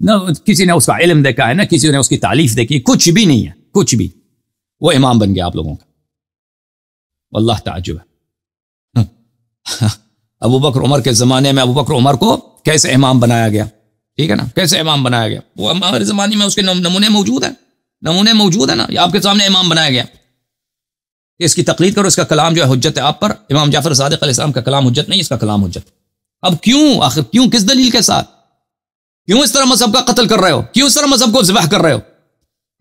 نہ کسی نے اس کا علم دیکھا ہے، نہ کسی نے اس کی تعریف دیکھی، کچھ بھی نہیں ہے، کچھ بھی. وہ امام بن گیا آپ لوگوں کا. واللہ تعجب ہے. ابو بکر عمر کے زمانے میں ابو بکر عمر کو کیسے امام بنایا گیا؟ ٹھیک ہے نا، کیسے امام بنایا گیا؟ وہ ہمارے زمانے میں اس کے نمونے موجود ہیں، نمونے موجود ہیں نا. یہ آپ کے سامنے امام بنایا گیا. اس کی تقلید کرو، اس کا کلام جو ہے حجت ہے آپ پر. امام جعفر صادق علیہ السلام کا کلام حجت نہیں، اس کا کلام حجت. اب کیوں؟ آخر کیوں؟ کس دلیل کے ساتھ؟ کیوں اس طرح مذہب کا قتل کر رہے ہو؟ کیوں اس طرح مذہب کو ذبح کر رہے ہو؟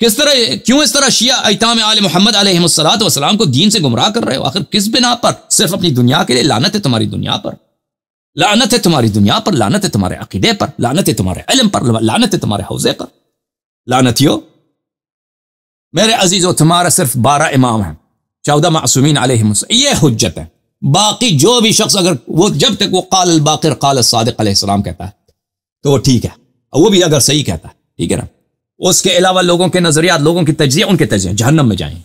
کس طرح کیوں اس طرح شیعہ ایتام آل محمد علیہ السلام کو دین سے گمراہ کر رہے ہو؟ آخر کس بنا پر؟ صرف اپنی دنیا کے لیے. لعنت ہے تمہاری دنیا پر، لعنت ہے تمہاری دنیا پر، لعنت ہے تمہارے عقیدے پر، لعنت ہے تمہارے علم پر، لعنت ہے تمہارے حوزے پر. لعنتیو میرے عزیزو، تمہارا صرف 12 امام ہیں، 14 معصومین علیہم السلام، یہ حجت ہے. باقی جو بھی شخص اگر وہ جب تک وہ قال الباقر قال الصادق علیہ السلام کہتا ہے تو وہ ٹھیک ہے، وہ بھی اگر صحیح کہتا ہے، ٹھیک ہے نا. اس کے علاوہ لوگوں کے نظریات، لوگوں کی تجزیہ، ان کے تجزیہ جہنم میں جائیں،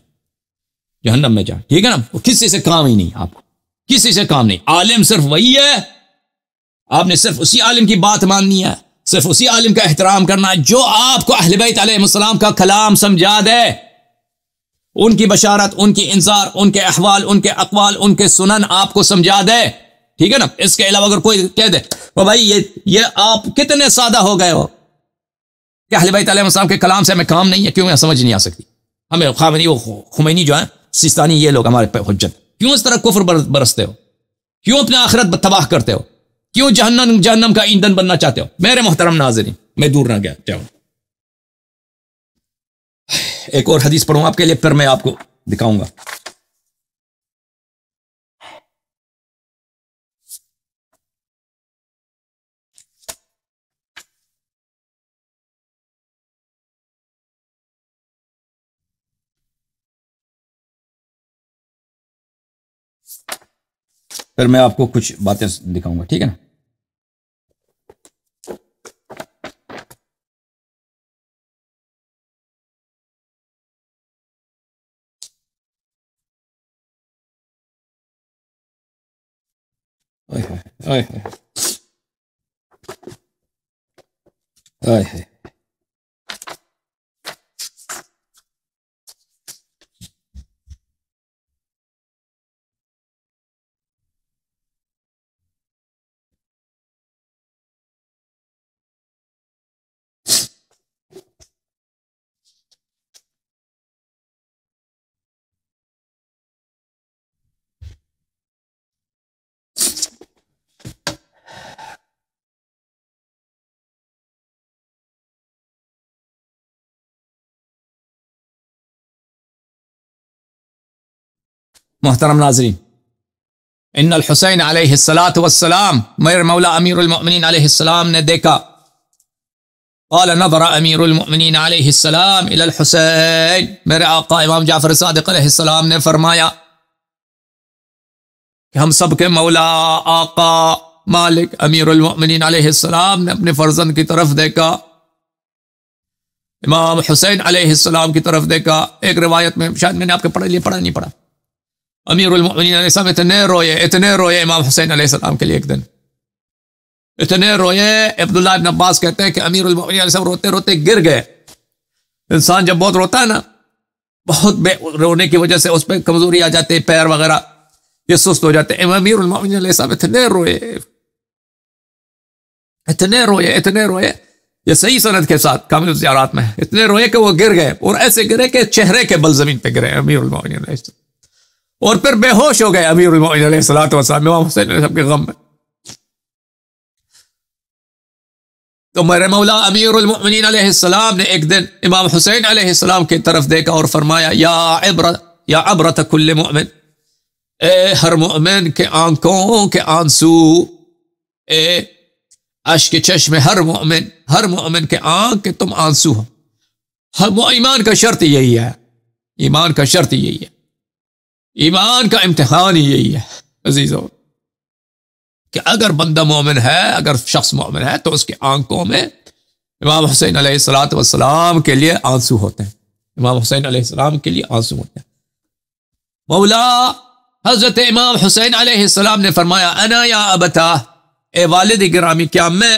جہنم میں جائیں. ٹھیک ہے نا. وہ کسی سے کام ہی نہیں، آپ کو کسی سے کام نہیں. عالم صرف وہی ہے، آپ نے صرف اسی عالم کی بات ماننی ہے، صرف اسی عالم کا احترام کرنا ہے جو آپ کو اہل بیت علیہ السلام کا کلام سمجھا دے، ان کی بشارت، ان کی انذار، ان کے احوال، ان کے اقوال، ان کے سنن آپ کو سمجھا دے. ٹھیک ہے نا. اس کے علاوہ اگر کوئی کہہ دے وہ بھائی یہ آپ کتنے سادہ ہو گئے ہو کہ اہل بیت علیہ السلام کے کلام سے ہمیں کام نہیں ہے، کیوں؟ ہمیں سمجھ نہیں آ سکتی. ہمیں خمینی جو ہے، سیستانی، یہ لوگ ہمارے پہ حجت. کیوں اس طرح کفر برستے ہو؟ کیوں اپنے آخرت تباہ کرتے ہو؟ کیوں جہنم کا ایندھن بننا چاہتے ہو؟ میرے محترم ناظرین، میں دور نہ گیا جاؤں. ایک اور حدیث پڑھوں آپ کے لیے، پھر میں آپ کو دکھاؤں گا. پھر میں آپ کو کچھ باتیں دکھاؤں گا. ٹھیک ہے نا. محترم ناظرین، ان الحسین علیہ السلام، میرے مولا امیر المؤمنین علیہ السلام نے دیکھا. قال نظر امیر المؤمنین علیہ السلام الى الحسین، میرے آقا امام جعفر صادق علیہ السلام نے فرمایا کہ ہم سب کے مولا، آقا، مالک امیر المؤمنین علیہ السلام نے اپنے فرزند کی طرف دیکھا، امام حسین علیہ السلام کی طرف دیکھا. ایک روایت میں شاید میں نے آپ کے پڑھا نہیں پڑھا، امیر المؤمنین علیہ السلام اتنے روئے امام حسین علیہ السلام کے لیے. ایک دن اتنے روئے، عبداللہ ابن عباس کہتے ہیں کہ امیر المؤمنین علیہ السلام روتے روتے گر گئے. انسان جب بہت روتا ہے نا، بہت رونے کی وجہ سے اس پہ کمزوری آ جاتی ہے، پیر وغیرہ یہ سست ہو جاتے ہیں. امیر المؤمنین علیہ السلام اتنے روئے، یہ صحیح سند کے ساتھ کامل الزیارات میں اتنے روئے کہ وہ گر گئے، اور ایسے گرے کہ چہرے کے بل زمین پہ گرے امیر المؤمنین علیہ السلام، اور پھر بے ہوش ہو گئے امیر المؤمنین علیہ السلام امام حسین علیہ السلام کے غم میں. تو میرے مولا امیر المؤمنین علیہ السلام نے ایک دن امام حسین علیہ السلام کی طرف دیکھا اور فرمایا، یا عبرت کل مؤمن، اے ہر مؤمن کے آنکھوں کے آنسو، اے اشک چشم ہر مؤمن کے آنکھ کے تم آنسو ہو. ایمان کا شرط یہی ہے، ایمان کا شرط یہی ہے، ایمان کا امتحان ہی یہی ہے عزیزو، کہ اگر بندہ مومن ہے، اگر شخص مومن ہے تو اس کی آنکھوں میں امام حسین علیہ السلام کے لیے آنسو ہوتے ہیں، امام حسین علیہ السلام کے لیے آنسو ہوتے ہیں. مولا حضرت امام حسین علیہ السلام نے فرمایا، انا یا ابتا، اے والد گرامی، کیا میں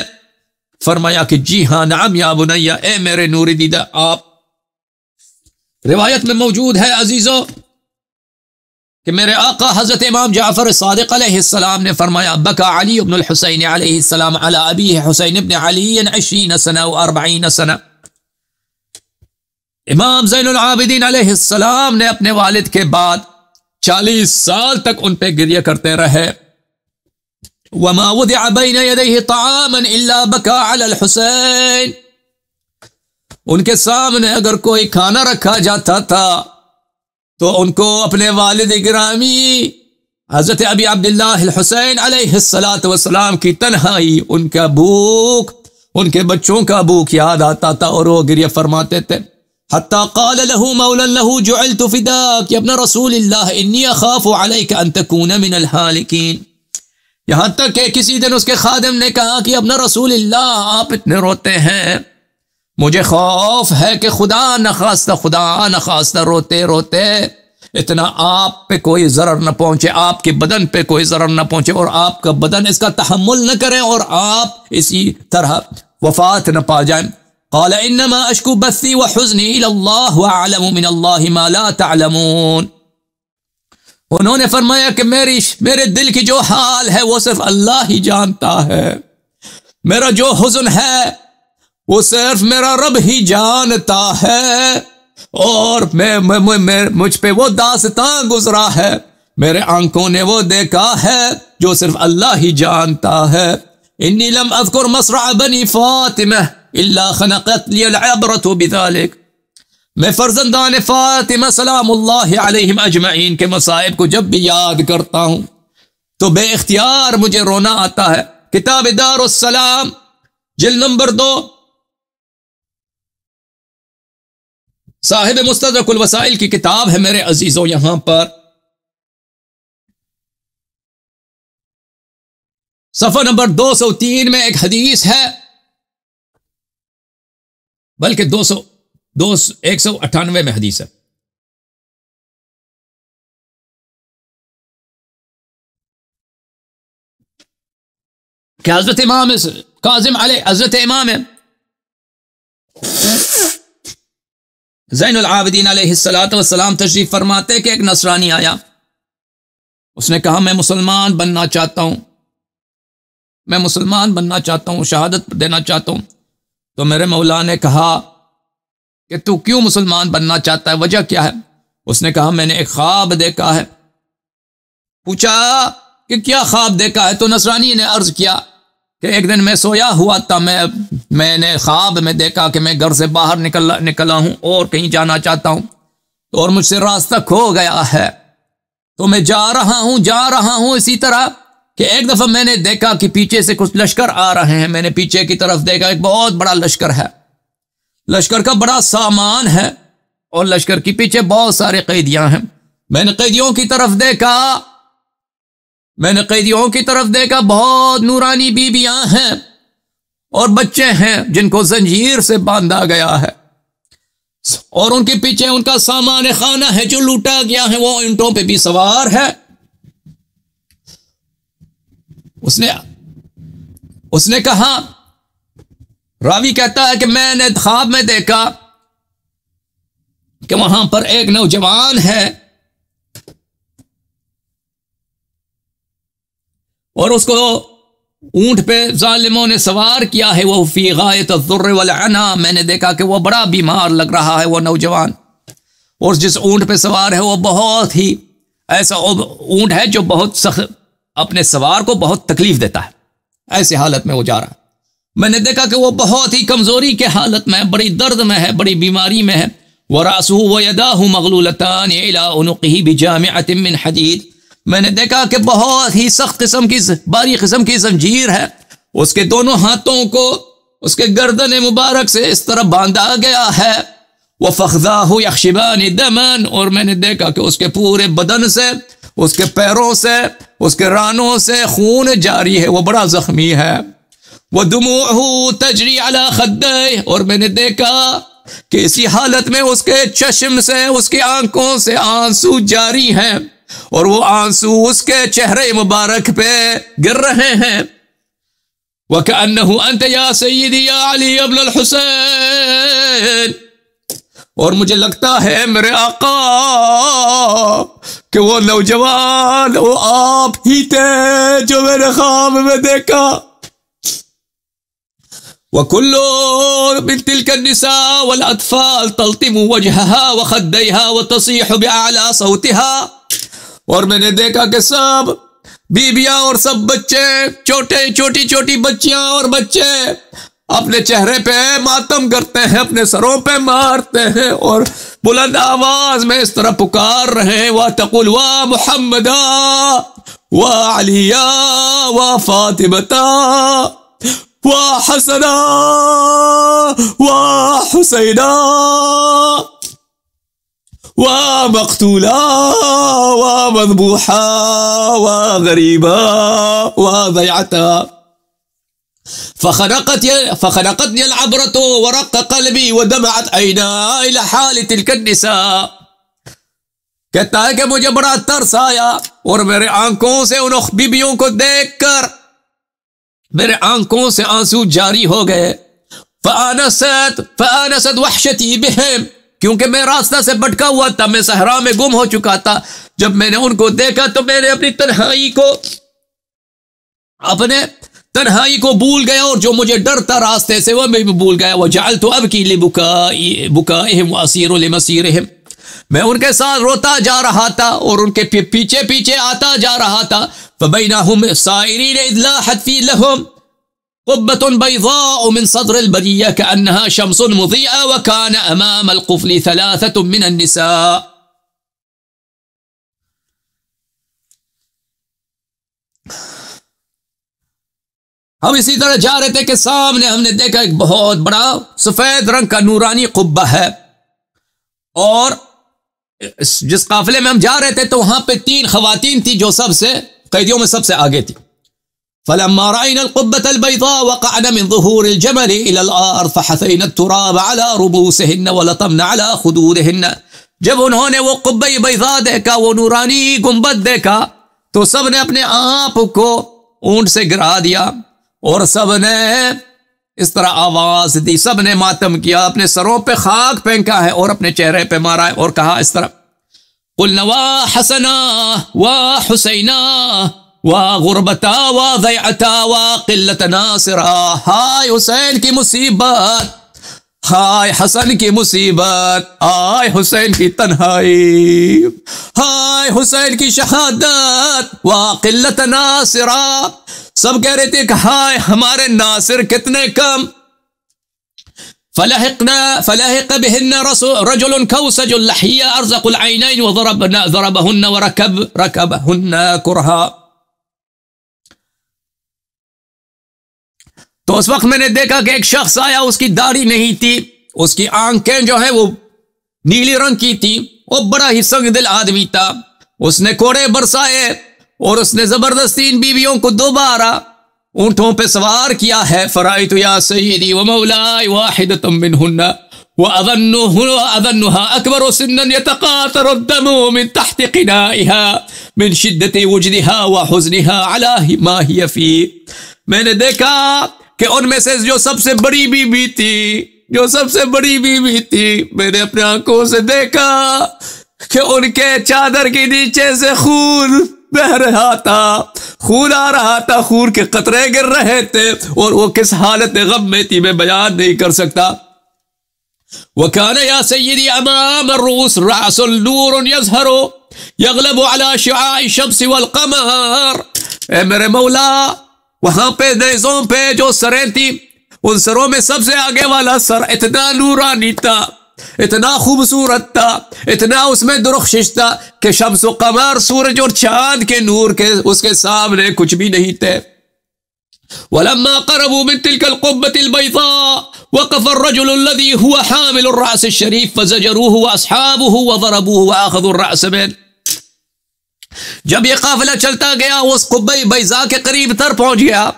فرمایا کہ جی ہاں نعم یا بنیا، اے میرے نوری دیدہ آپ. روایت میں موجود ہے عزیزو کہ میرے آقا حضرت امام جعفر صادق علیہ السلام نے فرمایا بکا علی ابن الحسین علیہ السلام علی ابیہ حسین ابن علی 20 سنہ و 40 سنہ. امام زین العابدین علیہ السلام نے اپنے والد کے بعد 40 سال تک ان پہ گریہ کرتے رہے. وما وضع بین یدیہ طعاما الا بکا علی الحسین. ان کے سامنے اگر کوئی کھانا رکھا جاتا تھا تو ان کو اپنے والد گرامی حضرت ابی عبداللہ الحسین علیہ السلام کی تنہائی، ان کا بھوک، ان کے بچوں کا بھوک یاد آتا تھا اور وہ گریہ فرماتے تھے. حتی قال له مولا له جعلت فداک ابن رسول اللہ انی اخاف علیک ان تکون من الحالکین. یہاں تک کہ کسی دن اس کے خادم نے کہا کہ ابن رسول اللہ آپ اتنے روتے ہیں، مجھے خوف ہے کہ خدا نخواستہ روتے روتے اتنا آپ پہ کوئی ضرر نہ پہنچے، آپ کے بدن پہ کوئی ضرر نہ پہنچے اور آپ کا بدن اس کا تحمل نہ کرے اور آپ اسی طرح وفات نہ پا جائیں. قال انما اشکو بثی وحزنی الی اللہ واعلم من اللہ ما لا تعلمون. انہوں نے فرمایا کہ میرے دل کی جو حال ہے وہ صرف اللہ ہی جانتا ہے، میرا جو حزن ہے وہ صرف میرا رب ہی جانتا ہے، اور مجھ پہ وہ داستان گزرا ہے، میرے آنکھوں نے وہ دیکھا ہے جو صرف اللہ ہی جانتا ہے. انی لم اذکر مصرع بنی فاطمہ الا خنقت لی العبرۃ بذلک. میں فرزندان فاطمہ سلام اللہ علیہم اجمعین کے مصائب کو جب بھی یاد کرتا ہوں تو بے اختیار مجھے رونا آتا ہے. کتاب دار السلام جلد نمبر 2 صاحب مستدرک الوسائل کی کتاب ہے میرے عزیزوں. یہاں پر صفحہ نمبر 203 میں ایک حدیث ہے، بلکہ 198 میں حدیث ہے. کہ حضرت امام کاظم علیہ حضرت امام زین العابدین علیہ السلام تشریف فرماتے کہ ایک نصرانی آیا، اس نے کہا میں مسلمان بننا چاہتا ہوں، شہادت دینا چاہتا ہوں. تو میرے مولا نے کہا کہ تو کیوں مسلمان بننا چاہتا ہے، وجہ کیا ہے؟ اس نے کہا میں نے ایک خواب دیکھا ہے. پوچھا کہ کیا خواب دیکھا ہے؟ تو نصرانی نے عرض کیا کہ ایک دن میں سویا ہوا تھا، میں نے خواب میں دیکھا کہ میں گھر سے باہر نکلا ہوں اور کہیں جانا چاہتا ہوں اور مجھ سے راستہ کھو گیا ہے. تو میں جا رہا ہوں اسی طرح کہ ایک دفعہ میں نے دیکھا کہ پیچھے سے کچھ لشکر آ رہے ہیں. میں نے پیچھے کی طرف دیکھا، ایک بہت بڑا لشکر ہے، لشکر کا بڑا سامان ہے اور لشکر کے پیچھے بہت سارے قیدیاں ہیں. میں نے قیدیوں کی طرف دیکھا، بہت نورانی بیویاں ہیں اور بچے ہیں جن کو زنجیر سے باندھا گیا ہے، اور ان کے پیچھے ان کا سامان خانہ ہے جو لوٹا گیا ہے، وہ اونٹوں پہ بھی سوار ہے. اس نے کہا، راوی کہتا ہے کہ میں نے خواب میں دیکھا کہ وہاں پر ایک نوجوان ہے اور اس کو اونٹ پہ ظالموں نے سوار کیا ہے. وہ فی غایت الضر والعنا، میں نے دیکھا کہ وہ بڑا بیمار لگ رہا ہے وہ نوجوان، اور جس اونٹ پہ سوار ہے وہ بہت ہی ایسا اونٹ ہے جو بہت سخت اپنے سوار کو بہت تکلیف دیتا ہے. ایسی حالت میں وہ جا رہا ہے. میں نے دیکھا کہ وہ بہت ہی کمزوری کے حالت میں، بڑی درد میں ہے، بڑی بیماری میں ہے. وَرَأْسُهُ وَيَدَاهُ مَغْلُولَتَانِ إِلَىٰ عُنُقِهِ بِجَامِعَةٍ مِّنْ حَدِيدٍ. میں نے دیکھا کہ بہت ہی سخت باریک قسم کی زنجیر ہے، اس کے دونوں ہاتھوں کو اس کے گردن مبارک سے اس طرح باندھا گیا ہے. وَفَخْذَاهُ يَخْشِبَانِ دَمًا، اور میں نے دیکھا کہ اس کے پورے بدن سے، اس کے پیروں سے، اس کے رانوں سے خون جاری ہے، وہ بڑا زخمی ہے. وَدُمُوعُهُ تَجْرِي عَلَى خَدَّيْهِ، اور میں نے دیکھا کہ اسی حالت میں اس کے چشم سے، اس کی آنکھوں سے آنسو جاری ہیں اور وہ آنسو اس کے چہرے مبارک پہ گر رہے ہیں. وَكَأَنَّهُ أَنْتَ يَا سَيِّدِي يَا عَلِيَّ ابْنَ الْحُسَيْن، اور مجھے لگتا ہے میرے آقا کہ وہ نوجوان وہ آپ ہی تھے جو میں نے خواب میں دیکھا. وَكُلُّ مِن تِلْكَ النِّسَاءِ وَالْأَطْفَالِ تَلْطِمُ وَجْهَهَا وَخَدَّيْهَا وَتَصِيحُ بِأَعْلَى صَوْتِهَا، اور میں نے دیکھا کہ سب بیویاں اور سب بچے، چھوٹی چھوٹی بچیاں اور بچے اپنے چہرے پہ ماتم کرتے ہیں، اپنے سروں پہ مارتے ہیں اور بلند آواز میں اس طرح پکار رہے ہیں وَتَقُلْ وَا مُحَمَّدًا وَعَلِيًّا وَفَاطِمَةً وَحَسَنًا وَحُسَيْنًا وَمَقْتُولًا وَمَذْبُوحًا وَغَرِيبًا وَضَيْعَةً فخنقتني العبرة ورق قلبي ودمعت عيناي إلى حال تلك النساء. کہتا ہے کہ مجھے بڑا ترس آیا اور میرے آنکھوں سے ان بیبیوں کو دیکھ کر میرے آنکھوں سے آنسو جاری ہو گئے. فآنست وحشتي بهم، کیونکہ میں راستہ سے بھٹکا ہوا تھا، میں صحرا میں گم ہو چکا تھا. جب میں نے ان کو دیکھا تو میں نے اپنی تنہائی کو بھول گیا، اور جو مجھے ڈر تھا راستے سے وہ میں بھی بھول گیا. وجعلت ابکی لبکائهم واسیر لمسیرهم، میں ان کے ساتھ روتا جا رہا تھا اور ان کے پیچھے پیچھے آتا جا رہا تھا. فبینہم سائرین اذ لاحت فی لهم قبة بيضاء من صدر البرية كأنها شمس مضيئة وكان أمام القفل 3 من النساء. ہم اسی طرح جا رہے تھے کہ سامنے ہم نے دیکھا ایک بہت بڑا سفید رنگ کا نورانی قبہ ہے، اور جس قافلے میں ہم جا رہے تھے تو وہاں پہ 3 خواتین تھی جو سب سے قیدیوں میں سب سے آگے تھی. فلما رأينا القبة البيضاء وقعنا من ظهور الجمل إلى الأرض فحثينا التراب على رؤوسهن ولطمنا على خدورهن. جب انہوں نے وہ قبہ بیضاء دیکھا، وہ نورانی گنبد دیکھا، تو سب نے اپنے آپ کو اونٹ سے گرا دیا اور سب نے اس طرح آواز دی، سب نے ماتم کیا، اپنے سروں پہ خاک پھینکا ہے اور اپنے چہرے پہ مارا ہے، اور کہا اس طرح قلنا وا حسنا وا حسینا وغربتا وضيعتا وقلة ناصرا. ہائے حسین کی مصیبت، ہائے حسن کی مصیبت، ہائے حسین کی تنہائی، ہائے حسین کی شہادت، وقلة ناصرا. سب کہہ رہے تھے کہ ہائے ہمارے ناصر کتنے کم. فلحق بهن رجل كوسج اللحية أرزق العينين وضربهن وركبهن كرها. تو اس وقت میں نے دیکھا کہ ایک شخص آیا، اس کی داڑھی نہیں تھی، اس کی آنکھیں جو ہیں وہ نیلی رنگ کی تھی، وہ بڑا ہی سنگ دل آدمی تھا. اس نے کوڑے برسائے اور اس نے زبردستی ان بیویوں کو دوبارہ اونٹوں پہ سوار کیا ہے. فرائیت یا سیدی و مولائی واحدۃ منہن وأظنها أكبر سنا يتقاطر الدم من تحت قنائها من شدة وجدها وحزنها على ما هي فيه. میں نے دیکھا کہ ان میں سے جو سب سے بڑی بیوی تھی، میں نے اپنے آنکھوں سے دیکھا کہ ان کے چادر کے نیچے سے خون بہ رہا تھا، خون آ رہا تھا، خون کے قطرے گر رہے تھے، اور وہ کس حالت غم میں تھی میں بیان نہیں کر سکتا. وَكَانَ يَا سَيِّدِي أَمَامَ الرُّؤُوسِ رَأْسٌ نُورٌ يَظْهَرُ يَغْلَبُ عَلَى شُعَاعِ الشَّمْسِ وَالْقَمَرِ. اے میرے مولا، وہاں پہ نیزوں پہ جو سریں تھی، ان سروں میں سب سے آگے والا سر اتنا نورانی تھا، اتنا خوبصورت تھا، اتنا اس میں درخشش تھا کہ شمس و قمر، سورج اور چاند کے نور کے اس کے سامنے کچھ بھی نہیں تھے. ولما قربوا من تلك القبة البيضاء وقف الرجل الذي هو حامل الرأس الشريف فزجروه وأصحابه وضربوه وأخذوا الرأس منه. جب یہ قافلہ چلتا گیا، اس قبہ بیضاء کے قریب تر پہنچ گیا،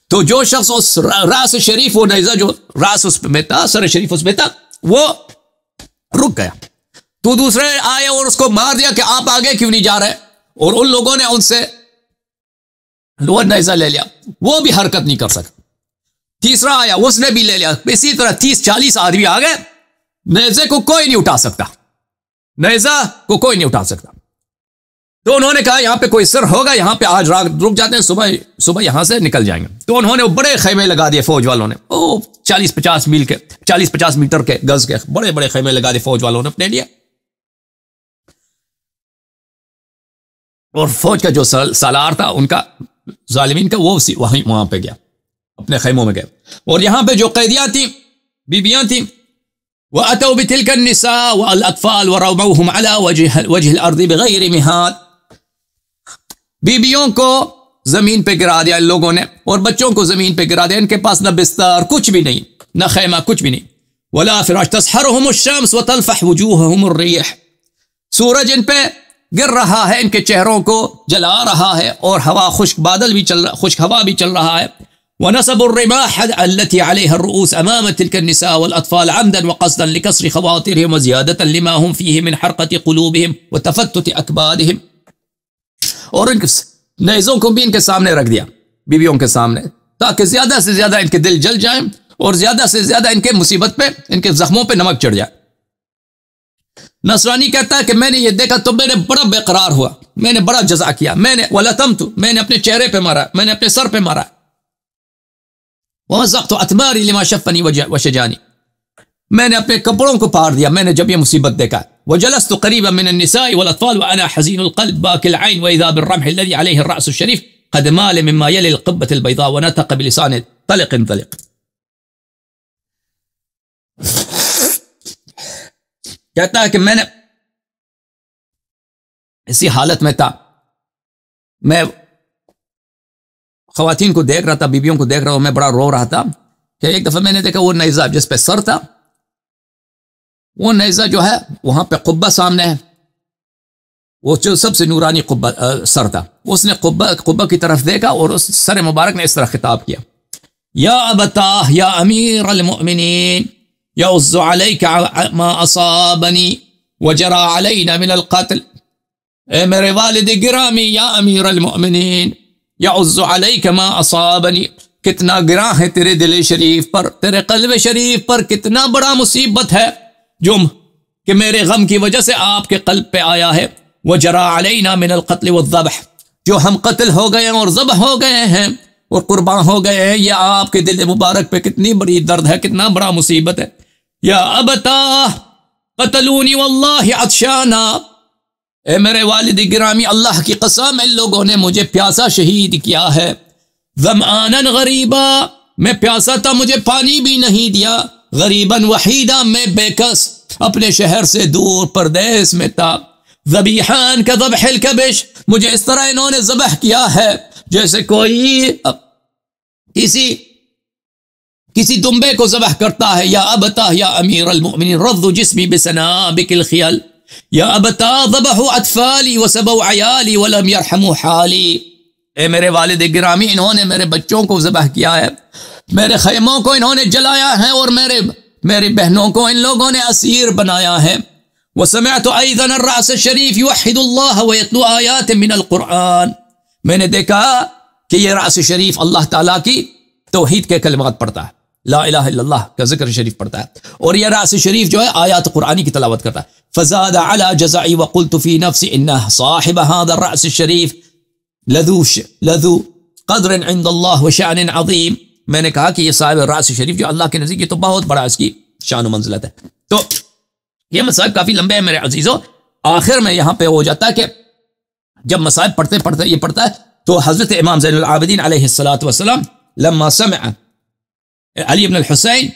تو جو شخص اس راس شریف، وہ نیزہ جو راس اس میں تھا، سر شریف اس میں تھا، وہ رک گیا. تو دوسرے آئے اور اس کو مار دیا کہ آپ آگے کیوں نہیں جا رہے، اور ان لوگوں نے ان سے وہ نیزہ لے لیا، وہ بھی حرکت نہیں کر سکا. تیسرا آیا اس نے بھی لے لیا. اسی طرح 30-40 آدمی آ گئے. نیزے کو کوئی نہیں اٹھا سکتا, نیزہ کو کوئی نہیں اٹھا سکتا. تو انہوں نے کہا یہاں پہ کوئی سر ہوگا, یہاں پہ آج رات رک جاتے ہیں, صبح یہاں سے نکل جائیں گے. تو انہوں نے بڑے خیمے لگا دیے فوج والوں نے, 40-50 میٹر کے گز کے بڑے بڑے خیمے لگا دیے فوج والوں نے اپنے لیے. اور فوج کا جو سالار تھا ان کا, ظالمین کا, وہ وہاں پہ گیا, اپنے خیموں میں گئے. اور یہاں پہ جو قیدیاں تھیں, بیویاں تھیں, وَأَتَوْا بِتِلْكَ النِّسَاءِ وَالْأَطْفَالِ وَرَوْمَوْهُمْ عَلَى وَجْهِ الْأَرْضِ بِغَيْرِ مِهَادٍ. بیویوں کو زمین پہ گرا دیا ان لوگوں نے, اور بچوں کو زمین پہ گرا دیا. ان کے پاس نہ بستر کچھ بھی نہیں, نہ خیمہ کچھ بھی نہیں. وَلَا فِرَاشٍ تَسْحَرُهُمُ الشَّمْسُ وَتَلْفَحُ وُجُوهَهُمُ الرِّيحُ. سورج ان پہ گر رہا ہے, ان کے چہروں کو جلا رہا ہے, اور ہوا خشک بادل بھی چل رہا, خشک ہوا بھی چل رہا ہے. وَنَصَبُ الرِّمَاحَ الَّتِي عَلَيْهَا الرُّؤُوسُ أَمَامَ تِلْكَ النِّسَاءِ وَالْأَطْفَالِ عَمْدًا وَقَصْدًا لِكَسْرِ خَوَاطِرِهِمْ وَزِيَادَةً لِمَا هُمْ فِيهِ مِنْ حَرْقَةِ قُلُوبِهِمْ وَتَفَتُّتِ أَكْبَادِهِمْ. اور ان نیزوں کو بھی ان کے سامنے رکھ دیا, بیویوں کے سامنے, تاکہ زیادہ سے زیادہ ان کے دل جل جائیں, اور زیادہ سے زیادہ ان کے مصیبت پہ, ان کے زخموں پہ نمک چڑھ جائے. نصرانی کہتا ہے کہ میں نے یہ دیکھا تو میں نے بڑا بے قرار ہوا, میں نے بڑا جزا کیا, میں نے وَلَتَمْتُ, میں نے اپنے چہرے پہ مارا, میں نے اپنے سر پہ مارا. وَمَزَّقْتُ أَتْمَارِي لِمَا شَفَّنِي وَشَجَانِي, میں نے اپنے کپڑوں کو پاڑ دیا میں نے جب یہ مصیبت دیکھا. وَجَلَسْتُ قَرِيبًا مِنَ النِّسَاءِ وَالْأَطْفَالِ وَأَنَا حَزِينُ الْقَلْبِ بَاكِي الْعَيْنِ وَإِذَا بِالرَّمْحِ الَّذِي عَلَيْهِ الرَّأْسُ الشَّرِيفُ قَدْ مَالَ مِمَّا يَلِي الْقِبَّةِ الْبَيْضَاءِ وَنَطَقَ بِلِسَانٍ طَلِقٍ. کہتا ہے کہ میں نے اسی حالت میں تھا, میں خواتین کو دیکھ رہا تھا, بیویوں کو دیکھ رہا ہوں, میں بڑا رو رہا تھا کہ ایک دفعہ میں نے دیکھا وہ نیزہ جس پہ سر تھا, وہ نیزہ جو ہے وہاں پہ قبہ سامنے ہے, وہ جو سب سے نورانی قبہ سر تھا, اس نے قبہ کی طرف دیکھا اور اس سر مبارک نے اس طرح خطاب کیا, یا ابتاہ یا امیر المؤمنین یعز علیک ما اصابنی وجرى علینا من القتل. اے میرے والد گرامی, یا امیر المؤمنین یعز علیک ما اصابنی, کتنا گراں ہے تیرے دل شریف پر, تیرے قلب شریف پر کتنا بڑا مصیبت ہے جو کہ میرے غم کی وجہ سے آپ کے قلب پہ آیا ہے. وجرى علینا من القتل والذبح, جو ہم قتل ہو گئے اور ذبح ہو گئے ہیں اور قربان ہو گئے ہیں, یہ آپ کے دل مبارک پہ کتنی بڑی درد ہے, کتنا بڑا مصیبت ہے. یا ابتاہ قتلونی واللہ عطشانا, اے میرے والد گرامی اللہ کی قسم ان لوگوں نے مجھے پیاسا شہید کیا ہے. ظمآنا غریبا, میں پیاسا تھا مجھے پانی بھی نہیں دیا. غریباً وحیدا, میں بے کس اپنے شہر سے دور پردیس میں تھا. ذبیحان کا ذبح الکبش, مجھے اس طرح انہوں نے ذبح کیا ہے جیسے کوئی کسی دمبے کو ذبح کرتا ہے. یا ابتاہ یا امیر المؤمنین رض جسمی بسنابک الخیل, یا ابتا ذبحوا اطفالی وسبوا عیالی ولم یرحموا حالی. اے میرے والد گرامی انہوں نے میرے بچوں کو ذبح کیا ہے, میرے خیموں کو انہوں نے جلایا ہے, اور میری بہنوں کو ان لوگوں نے اسیر بنایا ہے. وسمعت ایضا الرأس الشریف یوحد اللہ ویتلو آیات من القرآن, میں نے دیکھا کہ یہ رأس شریف اللہ تعالیٰ کی توحید کے کلمات پڑھتا ہے, لا الہ الا اللہ کا ذکر شریف پڑھتا ہے, اور یہ رأس شریف جو ہے آیات قرآنی کی تلاوت کرتا ہے. فزاد على جزعی وقلت فی نفسی ان صاحب هذا الرأس الشریف لذو قدر عند اللہ وشأن عظیم, میں نے کہا کہ یہ صاحب رأس شریف جو اللہ کے نزدیک یہ تو بہت بڑا اس کی شان و منزلت ہے. تو یہ مصائب کافی لمبے ہیں میرے عزیزوں, آخر میں یہاں پہ ہو جاتا ہے کہ جب مصائب پڑھتے یہ پڑھتا ہے تو حضرت امام زین العابدین علیہ السلام لما سمع علی بن الحسین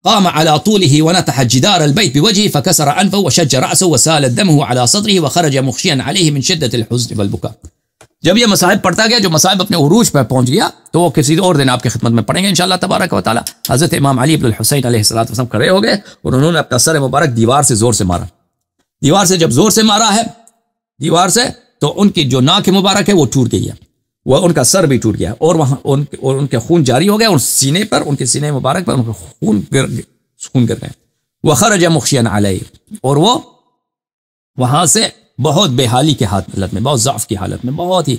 قام على طوله ونتح جدار البيت بوجهه فكسر أنفه وشج رأسه وسال دمه على صدره وخرج مخشيا عليه من شدة الحزن والبكاء. جب یہ مصائب پڑھتا گیا, جو مصائب اپنے عروج پر پہنچ گیا, تو وہ کسی اور دن آپ کی خدمت میں پڑھیں گے انشاءاللہ تبارک و تعالی. حضرت امام علی بن الحسین علیہ السلام کھڑے ہو گئے اور انہوں نے اپنا سر مبارک دیوار سے زور سے مارا. دیوار سے جب زور سے مارا ہے, دیوار سے, تو ان کی جو ناک مبارک ہے وہ ٹوٹ گئی ہے, وہ ان کا سر بھی ٹوٹ گیا, اور وہاں ان کے خون جاری ہو گیا, اور سینے پر, ان کے سینے مبارک پر ان کا خون گر گئے. وخرج مخشیا علیہ, اور وہ وہاں سے بہت بے حالی کی حالت میں, بہت ضعف کی حالت میں, بہت ہی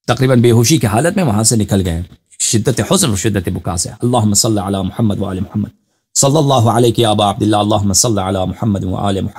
تقریباً بے ہوشی کی حالت میں وہاں سے نکل گئے. شدت حزن اور شدت بکا سے. اللہم صلی علی محمد وآل محمد صلی اللہ علیہ یا ابا عبداللہ. اللہم صلی علی محمد وآل محمد